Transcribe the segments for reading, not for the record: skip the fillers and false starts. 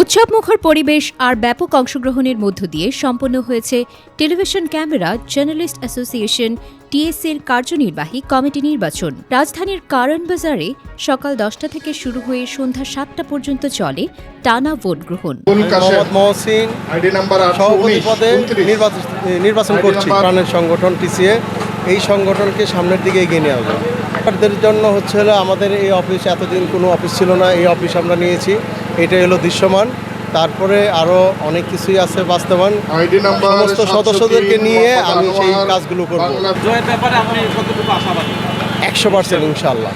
উৎসবমুখর পরিবেশ আর ব্যাপক অংশগ্রহণের মধ্য দিয়ে সম্পন্ন হয়েছে টেলিভিশন ক্যামেরা জার্নালিস্ট অ্যাসোসিয়েশন টিএসসির কার্যনির্বাহী কমিটি নির্বাচন। রাজধানীর কারণ বাজারে সকাল 10টা থেকে শুরু হয়ে সন্ধ্যা 7টা পর্যন্ত চলে টানা ভোট গ্রহণ। নির্বাচন করছি প্রাণের সংগঠন টিসিএ। এই সংগঠনকে সামনের দিকে এগিয়ে নিয়ে আসবো। ভোটারদের জন্য হচ্ছে হলো আমাদের এই অফিস, এতদিন কোনো অফিস ছিল না, এই অফিস আমরা নিয়েছি। এটাই হলো দৃশ্যমান। তারপরে আরও অনেক কিছুই আছে বাস্তবায়ন। সমস্ত সদস্যদেরকে নিয়ে আমি সেই কাজগুলো করব। 100% ইনশাআল্লাহ।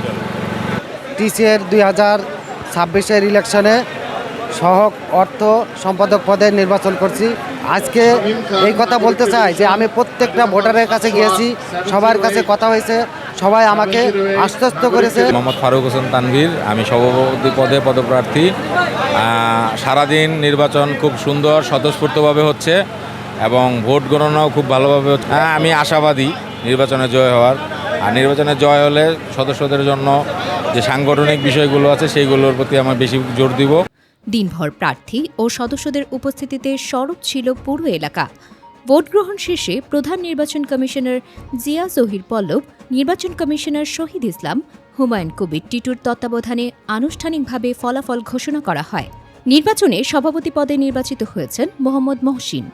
টিসিএর 2026-এর ইলেকশনে সহ অর্থ সম্পাদক পদে নির্বাচন করছি। আজকে এই কথা বলতে চাই যে আমি প্রত্যেকটা ভোটারের কাছে গিয়েছি, সবার কাছে কথা হয়েছে, সবাই আমাকে আশ্বস্ত করেছে। মোহাম্মদ ফারুক হোসেন তানভীর, আমি সভাপতি পদে পদপ্রার্থী। সারাদিন নির্বাচন খুব সুন্দর স্বতঃস্ফূর্তভাবে হচ্ছে এবং ভোট গণনাও খুব ভালোভাবে হচ্ছে। আমি আশাবাদী নির্বাচনে জয় হওয়ার। আর নির্বাচনে জয় হলে সদস্যদের জন্য যে সাংগঠনিক বিষয়গুলো আছে সেইগুলোর প্রতি আমার বেশি জোর দিব। দিনভর প্রার্থী ও সদস্যদের উপস্থিতিতে সরব ছিল পুরো এলাকা। ভোট গ্রহণ শেষে প্রধান নির্বাচন কমিশনার জিয়া জহির পল্লব, নির্বাচন কমিশনার শহীদ ইসলাম, হুমায়ুন কবির টিটুর তত্ত্বাবধানে আনুষ্ঠানিকভাবে ফলাফল ঘোষণা করা হয়। নির্বাচনে সভাপতি পদে নির্বাচিত হয়েছেন মোহাম্মদ মহসিন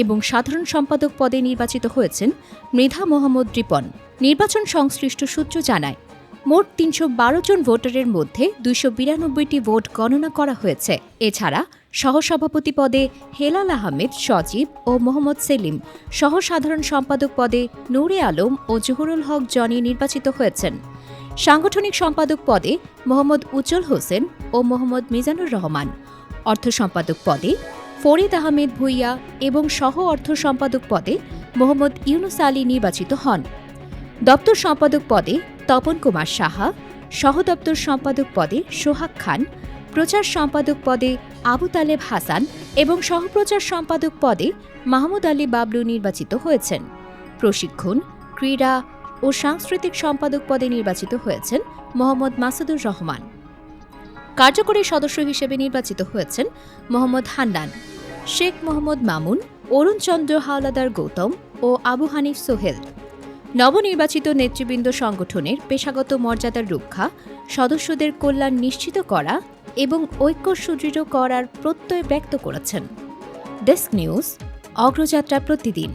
এবং সাধারণ সম্পাদক পদে নির্বাচিত হয়েছেন মৃধা মোহাম্মদ রিপন। নির্বাচন সংশ্লিষ্ট সূত্র জানায়, মোট 312 জন ভোটারের মধ্যে 292টি ভোট গণনা করা হয়েছে। এছাড়া সহসভাপতি পদে হেলাল আহমেদ সজীব ও মোহাম্মদ সেলিম, সহ সাধারণ সম্পাদক পদে নূরে আলম ও জহুরুল হক জনি নির্বাচিত হয়েছেন। সাংগঠনিক সম্পাদক পদে মোহাম্মদ উজ্জ্বল হোসেন ও মোহাম্মদ মিজানুর রহমান, অর্থ সম্পাদক পদে ফরিদ আহমেদ ভুইয়া এবং সহ অর্থ সম্পাদক পদে মোহাম্মদ ইউনুস আলী নির্বাচিত হন। দপ্তর সম্পাদক পদে তপন কুমার সাহা, সহ দপ্তর সম্পাদক পদে সোহাগ খান, প্রচার সম্পাদক পদে আবু তালেব হাসান এবং সহপ্রচার সম্পাদক পদে মাহমুদ আলী বাবলু নির্বাচিত হয়েছেন। প্রশিক্ষণ, ক্রীড়া ও সাংস্কৃতিক সম্পাদক পদে নির্বাচিত হয়েছেন মোহাম্মদ মাসুদুর রহমান। কার্যকরী সদস্য হিসেবে নির্বাচিত হয়েছেন মোহাম্মদ হান্নান, শেখ মোহাম্মদ মামুন, অরুণচন্দ্র হাওলাদার গৌতম ও আবু হানিফ সোহেল। নবনির্বাচিত নেতৃবৃন্দ সংগঠনের পেশাগত মর্যাদার রক্ষা, সদস্যদের কল্যাণ নিশ্চিত করা এবং ঐক্য সুদৃঢ় করার প্রত্যয় ব্যক্ত করেছেন। ডেস্ক নিউজ, অগ্রযাত্রা প্রতিদিন।